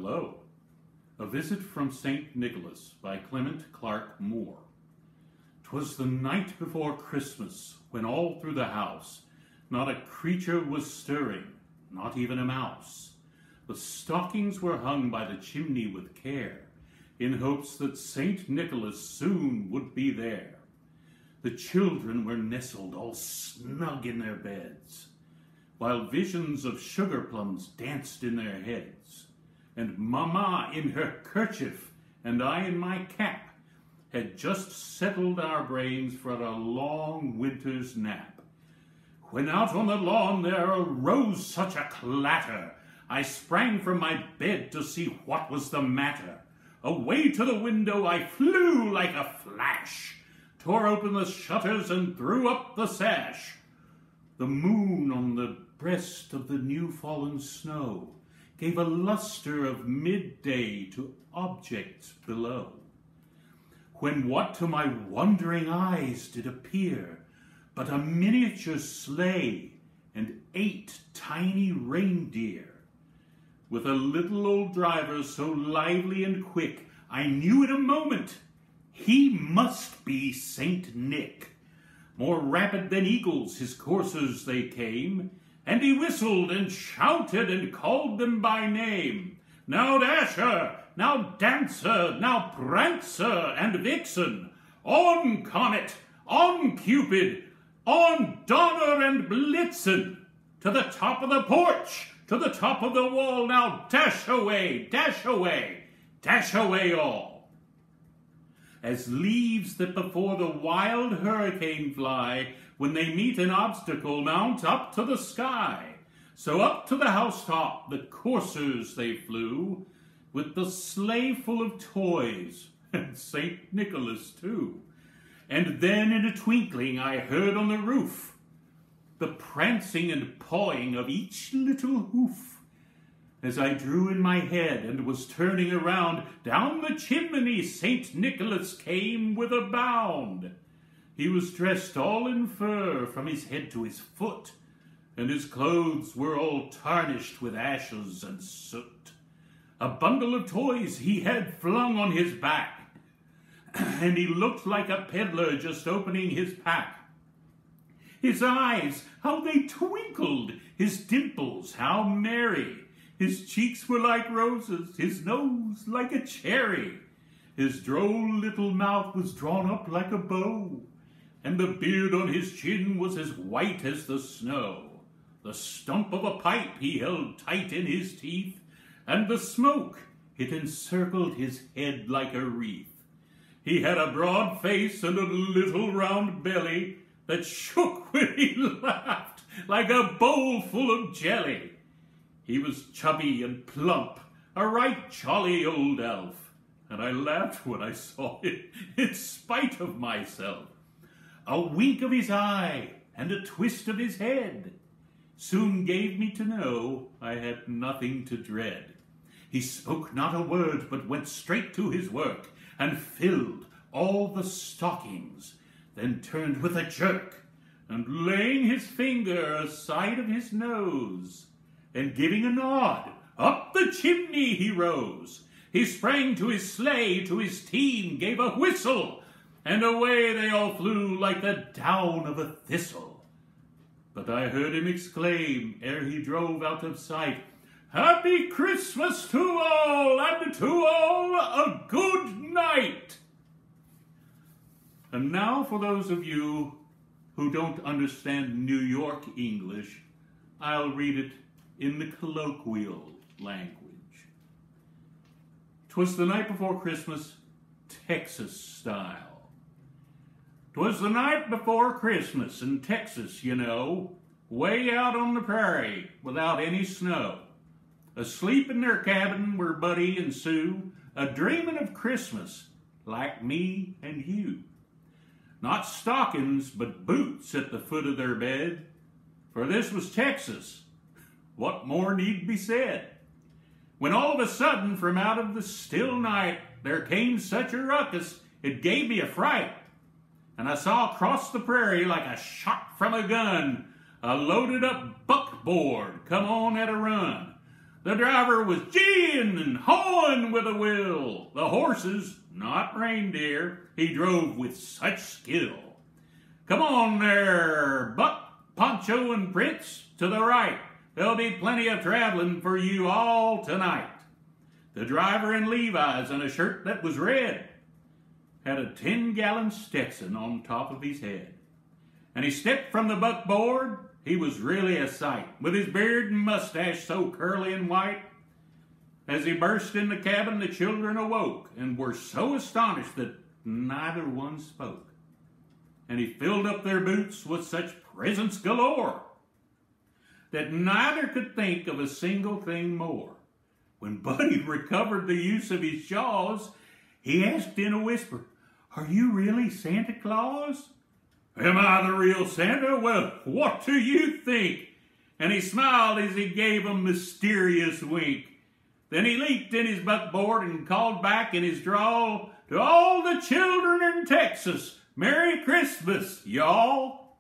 Hello. A Visit from St. Nicholas by Clement Clark Moore. 'Twas the night before Christmas, when all through the house not a creature was stirring, not even a mouse. The stockings were hung by the chimney with care, in hopes that St. Nicholas soon would be there. The children were nestled all snug in their beds, while visions of sugar plums danced in their heads. And Mamma in her kerchief, and I in my cap, had just settled our brains for a long winter's nap. When out on the lawn there arose such a clatter, I sprang from my bed to see what was the matter. Away to the window I flew like a flash, tore open the shutters and threw up the sash. The moon on the breast of the new-fallen snow gave a luster of midday to objects below. When what to my wondering eyes did appear but a miniature sleigh and 8 tiny reindeer. With a little old driver so lively and quick, I knew in a moment he must be Saint Nick. More rapid than eagles his coursers they came, and he whistled and shouted and called them by name. Now Dasher, now Dancer, now Prancer and Vixen, on Comet, on Cupid, on Donner and Blitzen, to the top of the porch, to the top of the wall, now dash away, dash away, dash away all. As leaves that before the wild hurricane fly, when they meet an obstacle, mount up to the sky, so up to the housetop the coursers they flew, with the sleigh full of toys, and St. Nicholas too. And then in a twinkling I heard on the roof the prancing and pawing of each little hoof. As I drew in my head and was turning around, down the chimney St. Nicholas came with a bound. He was dressed all in fur from his head to his foot, and his clothes were all tarnished with ashes and soot. A bundle of toys he had flung on his back, and he looked like a peddler just opening his pack. His eyes, how they twinkled, his dimples, how merry. His cheeks were like roses, his nose like a cherry. His droll little mouth was drawn up like a bow, and the beard on his chin was as white as the snow. The stump of a pipe he held tight in his teeth, and the smoke, it encircled his head like a wreath. He had a broad face and a little round belly that shook when he laughed like a bowl full of jelly. He was chubby and plump, a right jolly old elf, and I laughed when I saw it in spite of myself. A wink of his eye and a twist of his head soon gave me to know I had nothing to dread. He spoke not a word, but went straight to his work, and filled all the stockings, then turned with a jerk, and laying his finger aside of his nose, and giving a nod, up the chimney he rose. He sprang to his sleigh, to his team, gave a whistle, and away they all flew like the down of a thistle. But I heard him exclaim, ere he drove out of sight, "Happy Christmas to all, and to all a good night." And now for those of you who don't understand New York English, I'll read it in the colloquial language. 'Twas the night before Christmas, Texas style. 'Twas the night before Christmas in Texas, you know, way out on the prairie without any snow. Asleep in their cabin were Buddy and Sue, a-dreamin' of Christmas like me and you. Not stockings, but boots at the foot of their bed, for this was Texas. What more need be said? When all of a sudden, from out of the still night, there came such a ruckus, it gave me a fright. And I saw across the prairie, like a shot from a gun, a loaded up buckboard come on at a run. The driver was geeing and hawing with a will. The horses, not reindeer, he drove with such skill. Come on there, Buck, Poncho, and Prince, to the right. There'll be plenty of traveling for you all tonight. The driver in Levi's and a shirt that was red had a 10-gallon Stetson on top of his head. And he stepped from the buckboard. He was really a sight, with his beard and mustache so curly and white. As he burst in the cabin, the children awoke and were so astonished that neither one spoke. And he filled up their boots with such presents galore that neither could think of a single thing more. When Buddy recovered the use of his jaws, he asked in a whisper, "Are you really Santa Claus?" "Am I the real Santa? Well, what do you think?" And he smiled as he gave a mysterious wink. Then he leaped in his buckboard and called back in his drawl, "To all the children in Texas, Merry Christmas, y'all."